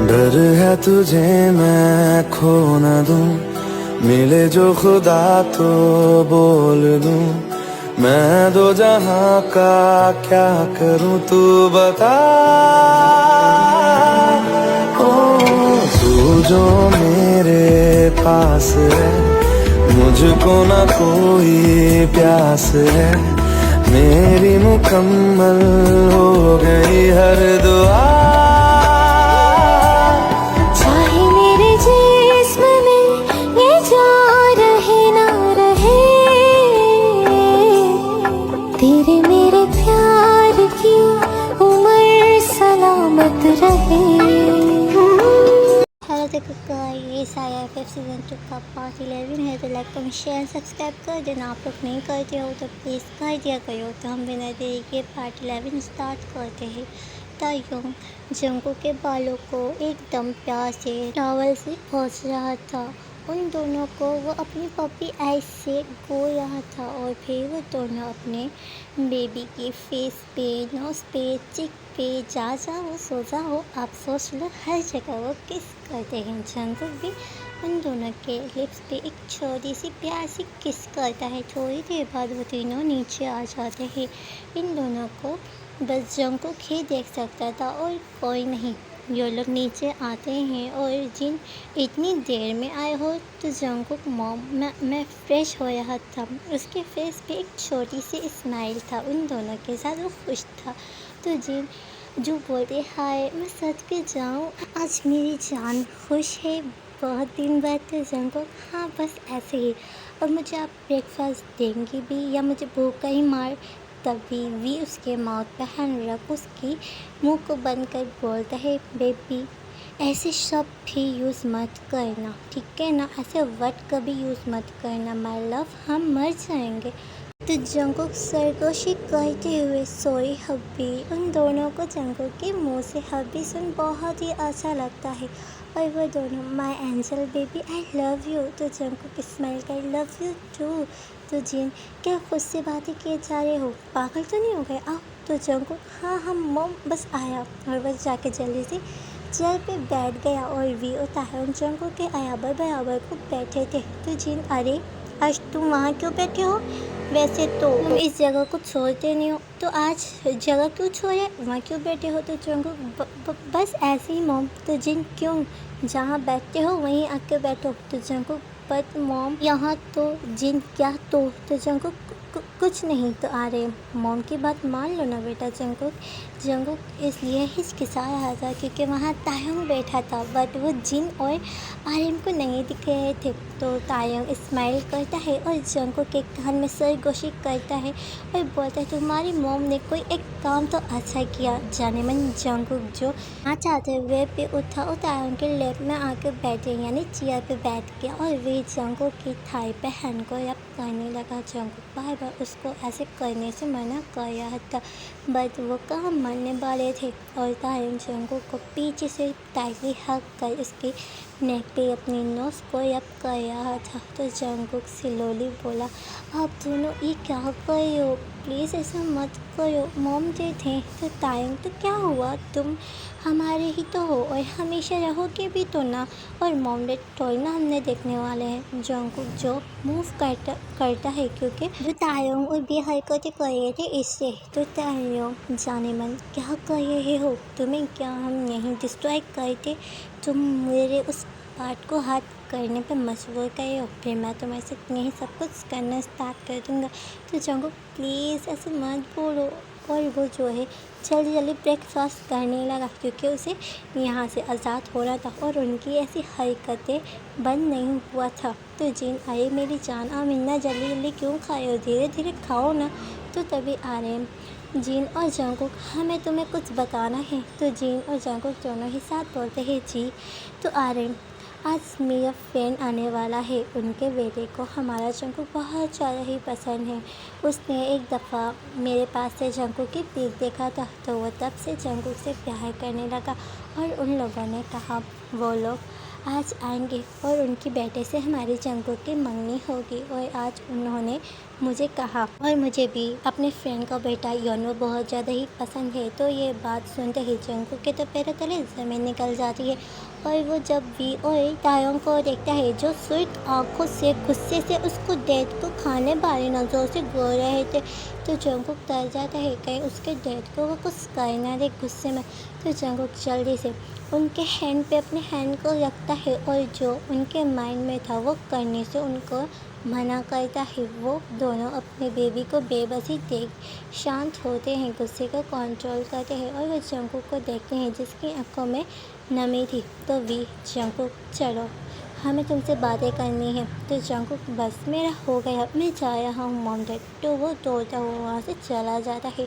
डर है तुझे मैं खो न दूं, मिले जो खुदा तो बोल दूं। मैं दो जहां का क्या करूं तू बता। ओ तू जो मेरे पास है, मुझको ना कोई प्यास है। मेरी मुकम्मल हो गई हर दुआ। चाहे मेरे जिस्म में ये जान रहे ना रहे, तेरे मेरे प्यार की उम्र सलामत रहे। हेलो देखो गाइस, IIFF सीज़न 2 का पार्ट 11 है, तो लाइक कमेंट शेयर सब्सक्राइब कर देना। आप लोग नहीं करते हो तो प्लीज़ कर दिया करो। तो हम बिना देरी के पार्ट 11 स्टार्ट करते हैं। तायुंग जंगकुक के बालों को एकदम प्यार से टॉवल से पोंछ रहा था। उन दोनों को वो अपनी पपी आइज से गो रहा था और फिर वो दोनों अपने बेबी के फेस पे, नोज पे, चिक पे, जहाँ वो सोचा हो आप सोच लो, हर जगह वो किस करते हैं। जंगकुक भी उन दोनों के लिप्स पे एक छोटी सी प्यार सी किस करता है। थोड़ी देर बाद वो तीनों नीचे आ जाते हैं। इन दोनों को बस जंगकुक ही देख सकता था और कोई नहीं। ये लोग नीचे आते हैं और जिन इतनी देर में आए हो तो जंगकुक मॉम मैं फ्रेश हो रहा था। उसके फेस पे एक छोटी सी स्माइल था। उन दोनों के साथ वो खुश था। तो जिन जो बोलते हाय मैं सच के जाऊँ, आज मेरी जान खुश है, बहुत दिन बाद। तो जंगकुक हाँ बस ऐसे ही, और मुझे आप ब्रेकफास्ट देंगी भी या मुझे भूखा ही मार। तभी वी उसके माउथ पे हैंड रख उसकी मुंह को बंद कर बोलता है, बेबी ऐसे शब्द भी यूज़ मत करना, ठीक है ना। ऐसे वर्ड कभी यूज़ मत करना माय लव, हम मर जाएंगे। तो जंगकुक सरगोशी करते हुए सॉरी हब्बी। उन दोनों को जंगकुक के मुंह से हब्बी सुन बहुत ही अच्छा लगता है। और वो दोनों my angel baby I love you. तो जंगकुक स्माइल कर लव यू टू। तो जिन क्या खुद से बातें किए जा रहे हो, पागल तो नहीं हो गए, आओ। तो जंगकुक हाँ हम मॉम बस आया, और बस जाके जल्दी से चेयर पे बैठ गया। और वी और ताह्योन जंगकुक के बराबर को बैठे थे। तो जिन अरे आज तुम वहाँ क्यों बैठे हो, वैसे तो तुम इस जगह को छोड़ते नहीं हो, तो आज जगह क्यों छोड़े, वहाँ क्यों बैठे हो। तो जंगकुक बस ऐसे ही मॉम। तो जिन क्यों, जहाँ बैठते हो वहीं आके बैठो। तो जंगकुक बट मॉम यहाँ तो जिन क्या तो जंगकुक कुछ नहीं। तो आ रहे मॉम की बात मान लो ना बेटा। जंगकुक इसलिए हिचकिचा रहा था क्योंकि वहाँ ताह्योन बैठा था, बट वो जिन और आर्यन को नहीं दिख रहे थे। तो ताह्योन स्माइल करता है और जंगकुक के कान में सरगोशी करता है और बोलता है तुम्हारी मॉम ने कोई एक काम तो अच्छा किया। जाने मन जंगकुक जो चाहते हुए पे उठा और ताह्योन के लेफ्ट में आकर बैठे, यानी चेयर पे बैठ गया। और वे जंगकुक की थाई पे हैंड को रब करने लगा। जंगकुक बार बार उसको ऐसे करने से मना कर रहा था, बट वो कहाँ मानने वाले थे। और ताह्योन जंगकुक को पीछे से टाइटली हग कर उसके नेक पे अपनी नोज को रब कर रहा था। तो जंगकुक स्लोली बोला, आप दोनों ये क्या कर रहे हो, प्लीज़ ऐसा मत करो, मॉम जे थे। तो ताह्योन तो क्या हुआ, तुम हमारे ही तो हो और हमेशा रहोगे भी तो ना, और मॉम डैड थोड़ी ना हमने देखने वाले हैं। जंगकुक जो मूव करता है क्योंकि जो ताह्योन और भी हरकतें कर रहे थे इससे। तो ताह्योन जाने मन क्या कर रहे हो, तुम्हें क्या हम यहीं डिस्ट्रॉय करते, तुम मेरे उस पार्ट को हाथ करने पे मजबूर करे हो, फिर मैं तुम्हारे साथ यही सब कुछ करना स्टार्ट कर दूँगा। तो जंगकुक प्लीज़ ऐसे मत बोलो। और वो जो है जल्दी जल्दी ब्रेकफास्ट करने लगा क्योंकि उसे यहाँ से आज़ाद हो रहा था और उनकी ऐसी हरकतें बंद नहीं हुआ था। तो जिन अरे मेरी जान आप इतना जल्दी जल्दी क्यों खाए हो, धीरे धीरे खाओ ना। तो तभी आ रहे हैं जिन और जंगकुक, हमें तुम्हें कुछ बताना है। तो जिन और जंगकुक दोनों ही साथ बोलते हैं जी। तो आ रहे हैं आज मेरा फ्रेंड आने वाला है, उनके बेटे को हमारा जंगकुक बहुत ज़्यादा ही पसंद है। उसने एक दफ़ा मेरे पास से जंगकुक की पिक देखा था, तो वो तब से जंगकुक से प्यार करने लगा। और उन लोगों ने कहा वो लोग आज आएंगे और उनके बेटे से हमारे जंगकुक की मंगनी होगी। और आज उन्होंने मुझे कहा और मुझे भी अपने फ्रेंड का बेटा योनो बहुत ज़्यादा ही पसंद है। तो ये बात सुनते ही जंगकुक के तो पैरों तले ज़मीन निकल जाती है। और वो जब भी और तायोंग को देखता है जो स्वीट आंखों से गुस्से से उसको डैड को खाने वाले नज़रों से घूर रहे थे, तो जंगकुक डर जाता है कहीं उसके डैड को वो कुछ कर ना दे गुस्से में। तो जंगकुक जल्दी से उनके हैंड पे अपने हैंड को रखता है और जो उनके माइंड में था वो करने से उनको मना करता है। वो दोनों अपने बेबी को बेबसी देख शांत होते हैं, गुस्से को कंट्रोल करते हैं और वो जंगकुक को देखते हैं जिसकी आंखों में नमी थी। तो वी जंगकुक चलो हमें तुमसे बातें करनी है। तो जंगकुक बस मेरा हो गया, मैं जा रहा हूँ मॉम डैड। तो वो दौड़ता हुआ वहाँ से चला जाता है।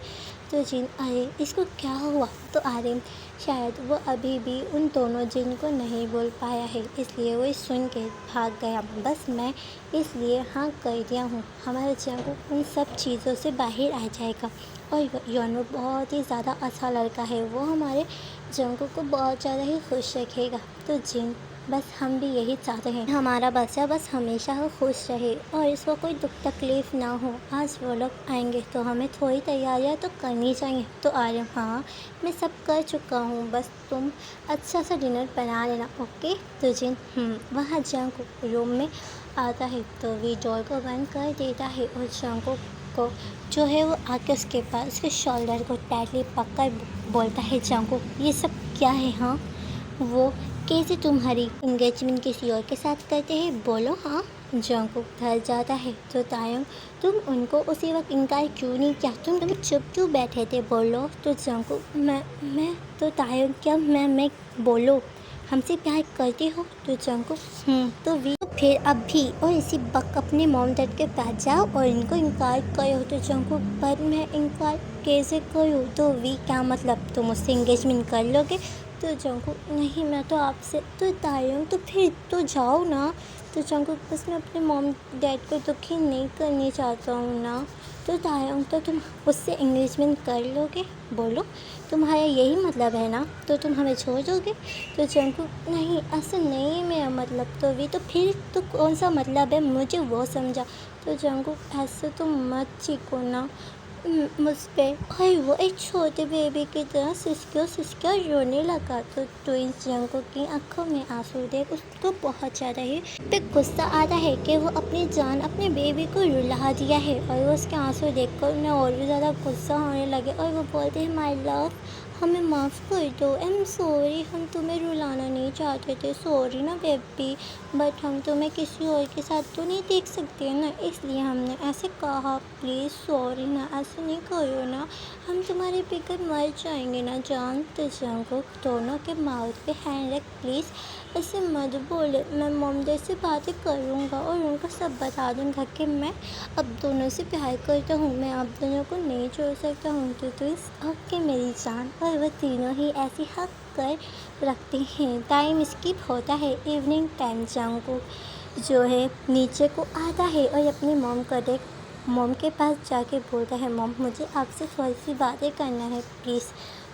तो जिन अरे इसको क्या हुआ? तो आर्यन शायद वो अभी भी उन दोनों जिन को नहीं बोल पाया है, इसलिए वो सुन के भाग गया। बस मैं इसलिए हाँ कर दिया हूँ, हमारा जंगकुक उन सब चीज़ों से बाहर आ जाएगा। और योनो बहुत ही ज़्यादा अच्छा लड़का है, वो हमारे जंगकुक को बहुत ज़्यादा ही खुश रखेगा। तो जिन बस हम भी यही चाहते हैं हमारा बच्चा बस हमेशा खुश रहे और इसको कोई दुख तकलीफ़ ना हो। आज वो लोग आएंगे तो हमें थोड़ी तैयारियां तो करनी चाहिए। तो आर्यन हाँ मैं सब कर चुका हूँ, बस तुम अच्छा सा डिनर बना लेना, ओके। तो जिन वहाँ जंगकुक रूम में आता है तो वी डोर को बंद कर देता है और जंगकुक को जो है वो आके उसके पास उसके शोल्डर को टाइटली पकड़ बोलता है, जंगकुक ये सब क्या है? हाँ वो कैसे तुम्हारी इंगेजमेंट किसी और के साथ करते हैं, बोलो। हाँ जंगकुक डर जाता है। तो तायोंग तुम उनको उसी वक्त इनकार क्यों नहीं किया? तुम चुप क्यों बैठे थे, बोलो। तो जंगकुक मैं तो तायोंग क्या मैं बोलो हमसे प्यार करते हो? तो जंगकुक तो वी तो फिर अब भी और इसी वक्त अपने मॉम डैड के पास जाओ और इनको इनकार करो। तो जंगकुक पर मैं इनकार कैसे करूँ? तो वी क्या मतलब तुम मुझसे इंगेजमेंट कर लोगे? तो जंगकुक नहीं मैं तो आपसे। तो तायोंग तो फिर तो जाओ ना। तो जंगकुक बस मैं अपने मॉम डैड को दुखी नहीं करनी चाहता हूँ ना। तो तायोंग तो तुम उससे इंगेजमेंट कर लोगे, बोलो तुम्हारा यही मतलब है ना? तो तुम हमें छोड़ दोगे? तो जंगकुक नहीं ऐसा नहीं है मेरा मतलब। तो वी तो फिर तो कौन सा मतलब है, मुझे वो समझा। तो जंगकुक ऐसे तो मत चीखो ना मुझ पर। और वो एक छोटे बेबी की तरह सिसकियों रोने लगा। तो ट्विंस जंगकुक की आंखों में आंसू देख उसको बहुत ज़्यादा ही पे गुस्सा आता है कि वो अपनी जान अपने बेबी को रुला दिया है। और वो उसके आंसू देखकर उन्हें और भी ज़्यादा गुस्सा होने लगे और वो बोलते हैं माय लव हमें माफ़ कर दो, आई एम सॉरी, हम तुम्हें रुलाना नहीं चाहते थे, सॉरी ना बेबी, बट हम तुम्हें किसी और के साथ तो नहीं देख सकते ना, इसलिए हमने ऐसे कहा, प्लीज़ सॉरी ना, ऐसे नहीं करो ना, हम तुम्हारे बगैर मर जाएंगे ना जान। तो जंगकुक दोनों के माउथ पे हैंड रख, प्लीज़ ऐसे मत बोले, मैं मॉम डैड से बातें करूँगा और उनको सब बता दूँगा कि मैं अब दोनों से प्यार करता हूँ, मैं आप दोनों को नहीं छोड़ सकता हूँ। तो इस ओके मेरी जान। और वह तीनों ही ऐसी हक कर रखते हैं। टाइम स्किप होता है, इवनिंग टाइम। जंगकुक जो है नीचे को आता है और अपनी मॉम के पास जाके बोलता है, मॉम मुझे आपसे थोड़ी सी बातें करना है प्लीज़।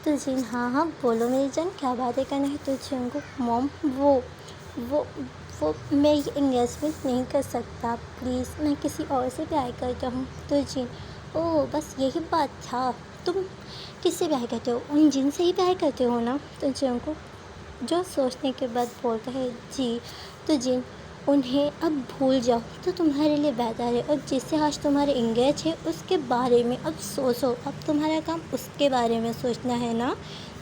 तो जिन हाँ बोलो मेरी जान क्या बातें करना है। तो जंगकुक मॉम वो मैं ये एंगेजमेंट नहीं कर सकता, प्लीज़ मैं किसी और से प्यार करता हूँ। तो जिन ओह बस यही बात था, तुम किससे प्यार करते हो? उन जिन से ही प्यार करते हो ना? तो जंगकुक जो सोचने के बाद बोलता है जी। तो जिन उन्हें अब भूल जाओ तो तुम्हारे लिए बेहतर है, और जिससे आज तुम्हारे इंगेज है उसके बारे में अब सोचो, अब तुम्हारा काम उसके बारे में सोचना है ना।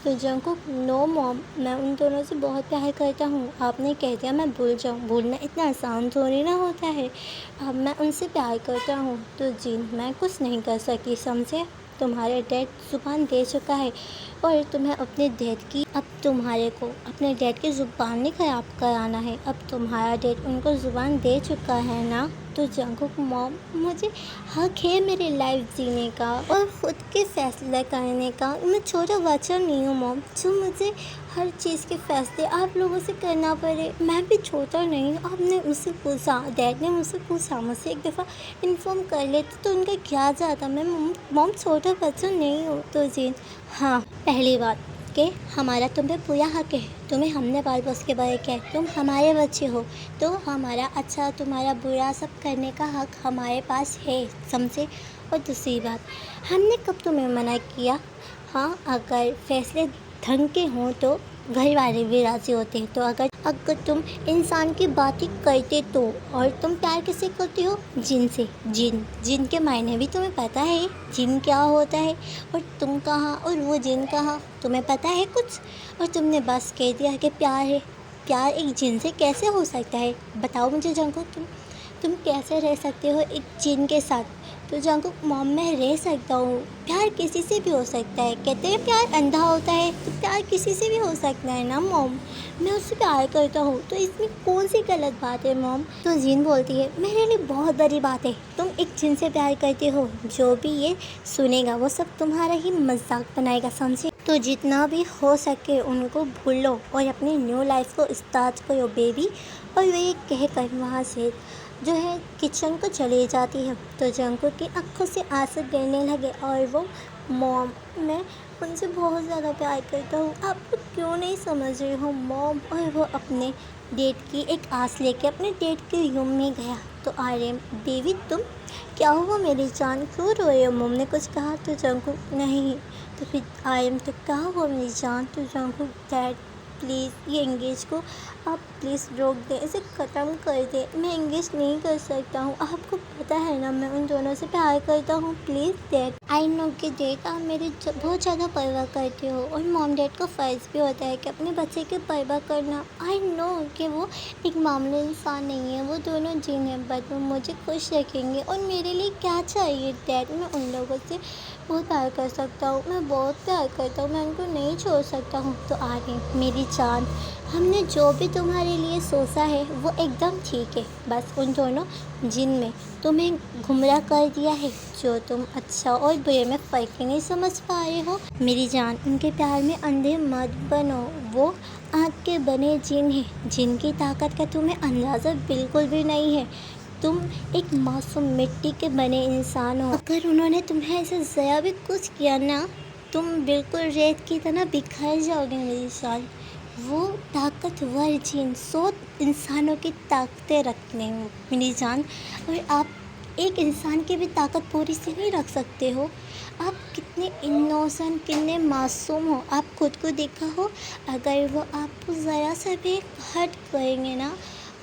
तो जंगकुक नो मॉम, मैं उन दोनों से बहुत प्यार करता हूँ, आपने कह दिया मैं भूल जाऊँ, भूलना इतना आसान थोड़ी ना होता है, अब मैं उनसे प्यार करता हूँ। तो जिन मैं कुछ नहीं कर सकती, समझे, तुम्हारे डैड ज़ुबान दे चुका है और तुम्हें अपने डैड की अब तुम्हारे को अपने डैड की ज़ुबान नहीं ख़राब कराना है, अब तुम्हारा डैड उनको ज़ुबान दे चुका है ना। तो जंगकुक मॉम मुझे हक है मेरी लाइफ जीने का और ख़ुद के फैसले करने का, मैं छोटा बच्चा नहीं हूँ मॉम जो मुझे हर चीज़ के फैसले आप लोगों से करना पड़े, मैं भी छोटा नहीं हूँ। आपने मुझसे पूछा, डैड ने मुझसे पूछा, मुझसे एक दफ़ा इन्फॉर्म कर लेते तो उनका क्या जाता, मैं मॉम छोटा बच्चा नहीं हूँ। तो जी हाँ पहली बात कि हमारा तुम पे पूरा हक है, तुम्हें हमने पाल पोस के बड़े किया है, तुम हमारे बच्चे हो, तो हमारा अच्छा तुम्हारा बुरा सब करने का हक हमारे पास है समझे। और दूसरी बात, हमने कब तुम्हें मना किया? हाँ, अगर फैसले ढंग के हों तो घर वाले भी राज़ी होते हैं। तो अगर अगर तुम इंसान की बातें करते तो, और तुम प्यार किससे करते हो? जिन से। जिन जिन के मायने भी तुम्हें पता है, जिन क्या होता है, और तुम कहाँ और वो जिन कहाँ, तुम्हें पता है कुछ? और तुमने बस कह दिया कि प्यार है। प्यार एक जिन से कैसे हो सकता है? बताओ मुझे जंकुक, तुम कैसे रह सकते हो एक जिन के साथ? तो जंकुक मॉम, मैं रह सकता हूँ, प्यार किसी से भी हो सकता है। कहते हैं प्यार अंधा होता है, तो प्यार किसी से भी हो सकता है ना मॉम। मैं उससे प्यार करता हूँ, तो इसमें कौन सी गलत बात है मॉम? तो जिन बोलती है मेरे लिए बहुत बड़ी बात है, तुम एक जिन से प्यार करते हो। जो भी ये सुनेगा वो सब तुम्हारा ही मजाक बनाएगा समझे। तो जितना भी हो सके उनको भूलो और अपनी न्यू लाइफ को स्टार्ट करो बेबी। और वे कहकर वहाँ से जो है किचन को चली जाती है। तो जंकुक की आंखों से आंसू गिरने लगे और वो, मॉम मैं उनसे बहुत ज़्यादा प्यार करता हूँ, आप क्यों नहीं समझ रहे हो मॉम। और वो अपने डेट की एक आस लेके अपने डेट के रूम में गया। तो आर्यन, बेबी तुम क्या हुआ मेरी जान, क्यों रो रहे हो? मॉम ने कुछ कहा? तो जंकुक, नहीं। तो फिर आर्यन, तो क्या हुआ मेरी जान? तो जंकुक, डैड प्लीज़ ये एंगेज को आप प्लीज़ रोक दें, इसे ख़त्म कर दें, मैं एंगेज नहीं कर सकता हूँ। आपको पता है ना मैं उन दोनों से प्यार करता हूँ, प्लीज़ डैड। आई नो कि डैड आप मेरी बहुत ज़्यादा परवाह करते हो, और मॉम डैड का फ़र्ज़ भी होता है कि अपने बच्चे की परवाह करना। आई नो कि वो एक मामूली इंसान नहीं है, वो दोनों जिन हैं, बट वो मुझे खुश रखेंगे। और मेरे लिए क्या चाहिए डैड? मैं उन लोगों से बहुत प्यार कर सकता हूँ, मैं बहुत प्यार करता हूँ, मैं उनको नहीं छोड़ सकता हूँ। तो आगे मेरी जान, हमने जो भी तुम्हारे लिए सोचा है वो एकदम ठीक है, बस उन दोनों जिन में तुम्हें गुमराह कर दिया है, जो तुम अच्छा और बुरे में फ़र्क ही नहीं समझ पा रहे हो। मेरी जान, उनके प्यार में अंधे मत बनो, वो आँख के बने जिन है, जिनकी ताकत का तुम्हें अंदाज़ा बिल्कुल भी नहीं है। तुम एक मासूम मिट्टी के बने इंसान हो, अगर उन्होंने तुम्हें ऐसे ज़रा भी कुछ किया ना, तुम बिल्कुल रेत की तरह बिखर जाओगे मेरी जान। वो ताकतवर जिन 100 इंसानों की ताकतें रखने हो मेरी जान, और आप एक इंसान की भी ताकत पूरी से नहीं रख सकते हो। आप कितने इनोसेंट, कितने मासूम हो, आप खुद को देखा हो। अगर वो आपको ज़रा सा भी हर्ट करेंगे ना,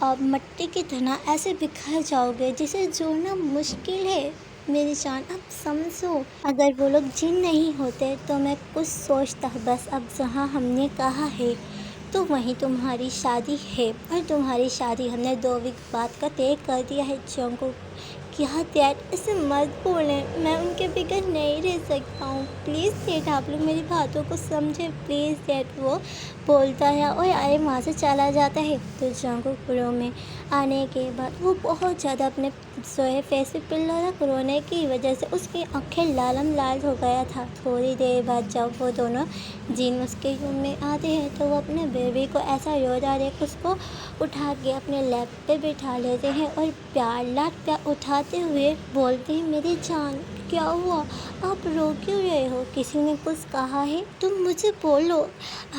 आप मिट्टी की तरह ऐसे बिखर जाओगे जिसे जोड़ना मुश्किल है मेरी जान, आप समझो। अगर वो लोग जिन नहीं होते तो मैं कुछ सोचता, बस अब जहाँ हमने कहा है तो वहीं तुम्हारी शादी है, और तुम्हारी शादी हमने 2 वीक बाद का तय कर दिया है। जंकुक, क्या डैड ऐसे मत बोलें, मैं उनके बगैर नहीं रह सकता हूँ, प्लीज़ डैड आप लोग मेरी बातों को समझें प्लीज़ डैड। वो बोलता है और आए वहाँ से चला जाता है। तो जंकुक रूम में आने के बाद वो बहुत ज़्यादा अपने सोए फेस पे पिल्ला था, रोने की वजह से उसकी आंखें लालम लाल हो गया था। थोड़ी देर बाद जब वो दोनों जिन उसके रूम में आते हैं तो वो अपने बेबी को ऐसा रो डाले कि उसको उठा के अपने लैप पे बिठा लेते हैं, और प्यार लाड प्यार उठाते हुए बोलते हैं, मेरी जान क्या हुआ, आप रो क्यों रहे हो? किसी ने कुछ कहा है? तुम मुझे बोलो,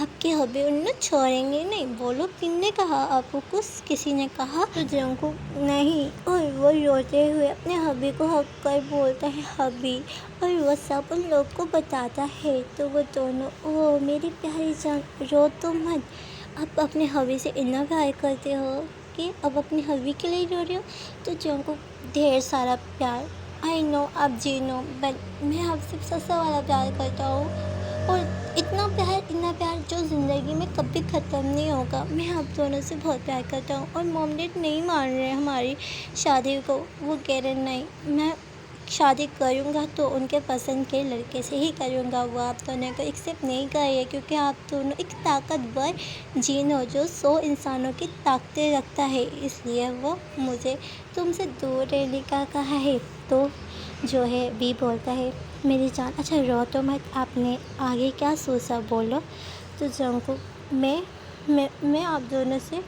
आपके हबी उन्हें छोड़ेंगे नहीं, बोलो किसने कहा आपको? कुछ किसी ने कहा? तो जंकुक, नहीं। और वो रोते हुए अपने हबी को हक कर बोलता है, हबी, और वो सब उन लोग को बताता है। तो वो दोनों, ओ मेरी प्यारी जान, रो तो मत, आप अपने हबी से इतना प्यार करते हो कि अब अपनी हबी के लिए रो रहे हो। तो जंकुक, ढेर सारा प्यार, आई नो आप जी नो, बट मैं आपसे सस्ता वाला प्यार करता हूँ, और इतना प्यार जो ज़िंदगी में कभी ख़त्म नहीं होगा। मैं आप दोनों से बहुत प्यार करता हूँ, और मॉम डैड नहीं मान रहे हमारी शादी को। वो कह रहे नहीं, मैं शादी करूँगा तो उनके पसंद के लड़के से ही करूँगा, वो आप दोनों को एक्सेप्ट नहीं करिए, क्योंकि आप दोनों एक ताकतवर जीन हो जो 100 इंसानों की ताकतें रखता है, इसलिए वो मुझे तुमसे दूर रहने का कहा है। तो जो है बी बोलता है, मेरी जान अच्छा रो तो मत, आपने आगे क्या सोचा बोलो। तो जंकुक, मैं आप दोनों से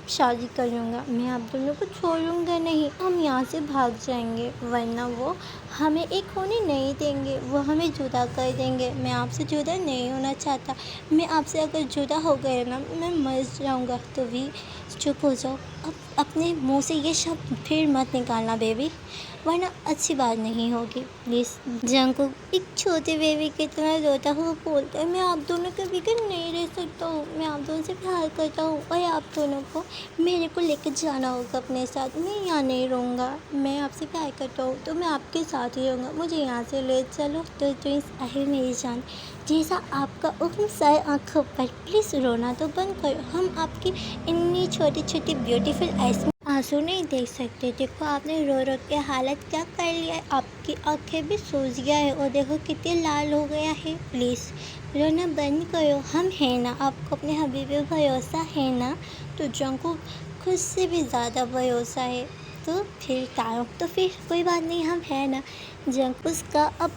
शादी कर लूँगा, मैं आप दोनों को छोड़ूंगा नहीं। हम यहाँ से भाग जाएंगे, वरना वो हमें एक होने नहीं देंगे, वो हमें जुदा कर देंगे। मैं आपसे जुदा नहीं होना चाहता। मैं आपसे अगर जुदा हो गए ना, मैं मर जाऊँगा। तो भी चुप हो जाओ। अब अपने मुंह से ये शब्द फिर मत निकालना बेबी, वरना अच्छी बात नहीं होगी प्लीज़। जंगकुक एक छोटे बेबी की तरह रोता हुआ बोलता है, मैं आप दोनों के बगैर नहीं रह सकता हूँ। मैं आप दोनों से प्यार करता हूँ और आप दोनों को मेरे को लेकर जाना होगा अपने साथ। मैं यहाँ नहीं रहूँगा। मैं आपसे प्यार करता हूँ तो मैं आपके साथ ही रहूँगा। मुझे यहाँ से ले चलो। तो ट्विंस आहे मेरी जान, जैसा आपका हुक्म सर आँखों पर, प्लीज़ रोना तो बंद करो। हम आपकी इतनी छोटी छोटी ब्यूटीफुल आइस में आंसू नहीं देख सकते। देखो आपने रो रो के हालत क्या कर लिया है। आपकी आंखें भी सूज गया है और देखो कितनी लाल हो गया है। प्लीज़ रोना बंद करो। हम हैं ना, आपको अपने हबीब पे भरोसा है ना। तो जंगकुक खुद से भी ज़्यादा भरोसा है। तो फिर तारों, तो फिर कोई बात नहीं, हम हैं ना। जंगकुक का अब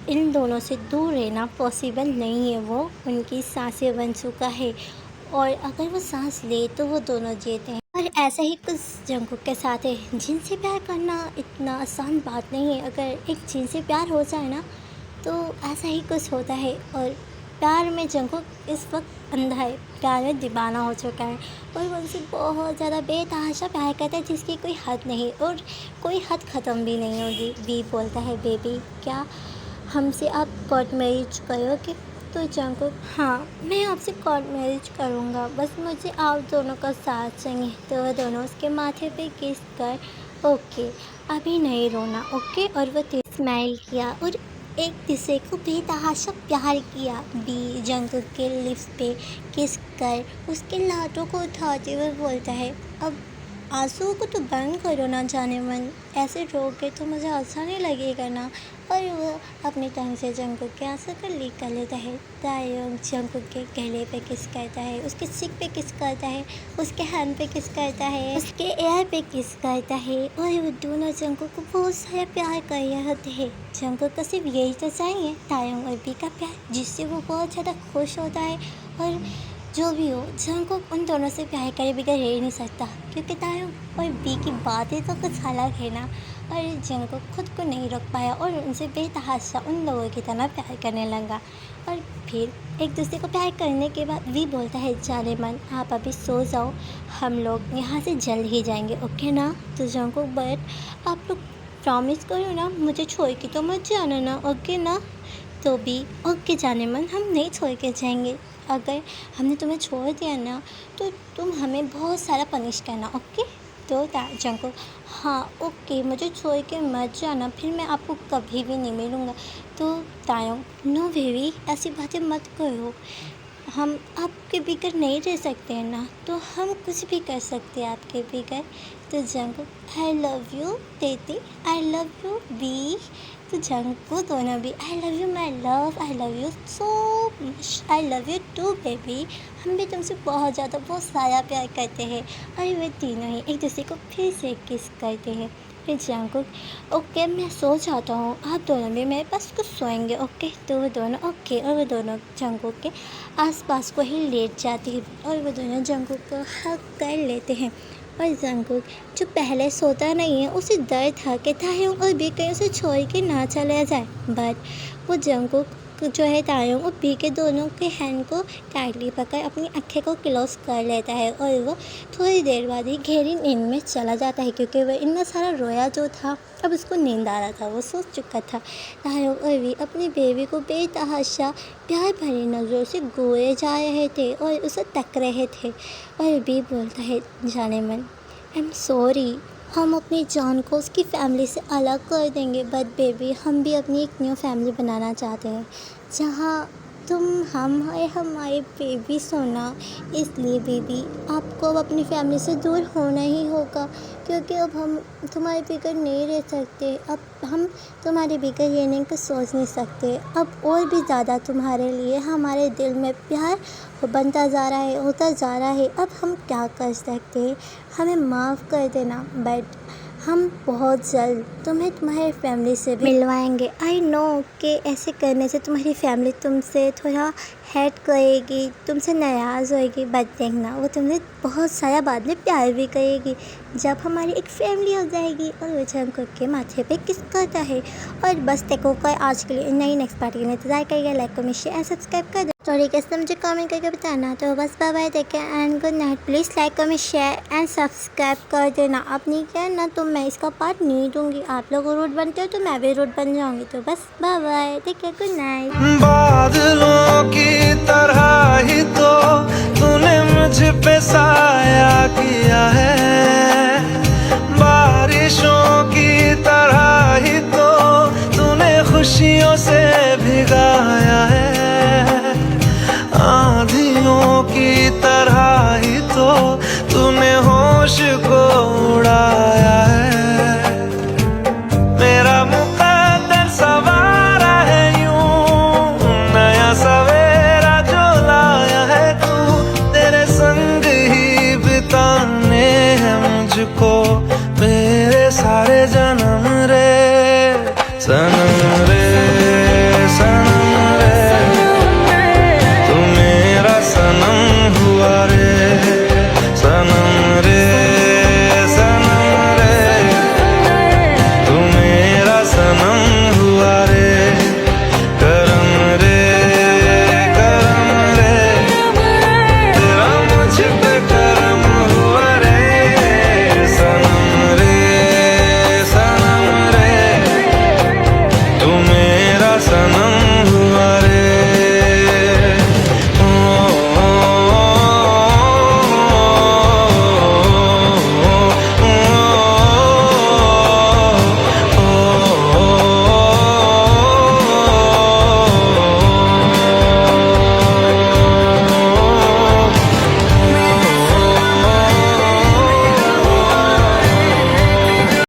इन दोनों से दूर रहना पॉसिबल नहीं है। वो उनकी सांसें बन चुका है और अगर वो सांस ले तो वो दोनों जीते हैं। और ऐसा ही कुछ जंगकुक के साथ है। जिनसे प्यार करना इतना आसान बात नहीं है। अगर एक जिनसे प्यार हो जाए ना तो ऐसा ही कुछ होता है। और प्यार में जंगकुक इस वक्त अंधा है, प्यार में दीवाना हो चुका है और वो उनसे बहुत ज़्यादा बेतहाशा प्यार करता है, जिसकी कोई हद नहीं और कोई हद ख़त्म भी नहीं होगी। वी बोलता है, बेबी क्या हमसे आप कोर्ट मैरिज करोगे? तो जंगकुक, हाँ मैं आपसे कोर्ट मैरिज करूँगा, बस मुझे आप दोनों का साथ चाहिए। तो वह दोनों उसके माथे पे किस कर, ओके अभी नहीं रोना, ओके। और वह स्माइल किया और एक दूसरे को बेतहाशा प्यार किया। बी जंगकुक के लिप्स पे किस कर उसके लातों को उठाते हुए बोलता है, अब आंसुओं को तो बंद करो ना जाने मन, ऐसे रोके तो मुझे अच्छा नहीं लगेगा ना। और वो अपनी टंग से जंगकुक के आंसू को लीक कर लेता है। तायोंग जंगकुक के गले पे किस करता है, उसके सिक पे किस करता है, उसके हैंड पे किस करता है, उसके एयर पे किस करता है। और वो दोनों जंगकुक को बहुत सारा प्यार कर रहे होते हैं। जंगकुक को सिर्फ यही तो चाहिए, तायोंग और बी का प्यार, जिससे वो बहुत ज़्यादा खुश होता है। और जो भी हो, जंगकुक उन दोनों से प्यार करे बगैर रह ही नहीं सकता, क्योंकि तायोंग और बी की बातें तो कुछ अलग है ना। और जंगकुक खुद को नहीं रोक पाया और उनसे बेतहाशा उन लोगों की तरह प्यार करने लगा। और फिर एक दूसरे को प्यार करने के बाद वी बोलता है, जाने मन आप अभी सो जाओ, हम लोग यहाँ से जल्द ही जाएंगे, ओके ना। तो जंगकुक, बट आप लोग प्रॉमिस करो ना, मुझे छोड़ के तो मत जाना ना, ओके ना। तो भी ओके जाने मन, हम नहीं छोड़ के जाएंगे। अगर हमने तुम्हें छोड़ दिया ना तो तुम हमें बहुत सारा पनिश करना, ओके। तो जंगकुक, हाँ ओके, मुझे छोड़ के मत जाना, फिर मैं आपको कभी भी नहीं मिलूँगा। तो तायोंग, नो बेबी ऐसी बातें मत करो, हम आपके बगैर नहीं रह सकते हैं ना, तो हम कुछ भी कर सकते हैं आपके बगैर। तो Jungkook, I love you didi, I love you B. तो जंगकुक दोनों भी, I love you my love, I love you so much, I love you too baby. हम भी तुमसे बहुत ज़्यादा बहुत सारा प्यार करते हैं। और वे तीनों ही एक दूसरे को फिर से किस करते हैं। फिर जंगकुक, ओके मैं सो जाता हूँ, आप दोनों भी मेरे पास कुछ सोएंगे, ओके। तो वो दोनों ओके, और वो दोनों जंगकुक के आसपास को ही लेट जाते हैं और वो दोनों जंगकुक को हग कर लेते हैं। और जंगकुक जो पहले सोता नहीं है, उसे डर था कि तायोंग और बी कहीं उसे छोड़ के ना चला जाए, बट वो जंगकुक जो है तायोंग और बी के दोनों के हैंड को टाइटली पकड़ अपनी आँखें को क्लोज कर लेता है और वो थोड़ी देर बाद ही गहरी नींद में चला जाता है, क्योंकि वह इतना सारा रोया जो था, अब उसको नींद आ रहा था, वो सोच चुका था। तायोंग और बी अपनी बेबी को बेतहाशा प्यार भरी नज़रों से गोए जा रहे थे और उसे तक रहे थे। और बी बोलता है, जाने मन आई एम सॉरी, हम अपनी जान को उसकी फैमिली से अलग कर देंगे, बट बेबी हम भी अपनी एक न्यू फैमिली बनाना चाहते हैं, जहाँ तुम हम है हमारे बेबी सोना। इसलिए बेबी आपको अब अपनी फैमिली से दूर होना ही होगा, क्योंकि अब हम तुम्हारे बगैर नहीं रह सकते। अब हम तुम्हारे बगैर रहने को सोच नहीं सकते। अब और भी ज़्यादा तुम्हारे लिए हमारे दिल में प्यार बनता जा रहा है, होता जा रहा है। अब हम क्या कर सकते हैं, हमें माफ़ कर देना, बट हम बहुत जल्द तुम्हें तुम्हारी फैमिली से भी मिलवाएंगे। आई नो कि ऐसे करने से तुम्हारी फैमिली तुमसे थोड़ा हेट करेगी, तुमसे नाराज़ होएगी, बट देखना वो तुम्हें बहुत सारा बाद में प्यार भी करेगी जब हमारी एक फैमिली हो जाएगी। और वो चंद के माथे पे किस करता है। और बस देखो कर आज के लिए नई नेक्स्ट पार्टी में इंतजार करिए। Like comment share and subscribe कर दो। तो कैसे मुझे कमेंट करके बताना। तो बस bye bye, take care and good night. Please like comment share and subscribe कर देना। अब नहीं किया ना तो मैं इसका पार्ट नहीं दूंगी। आप लोग रूट बनते हो तो मैं भी रूट बन जाऊंगी। तो बस bye bye, take care, good night. बादलों की तरह ही तो तूने मुझ पे साया किया है, बारिशों की तरह ही तो तूने खुशियों से भिगाया है, आंधियों की तरह ही तो तूने होश को उड़ाया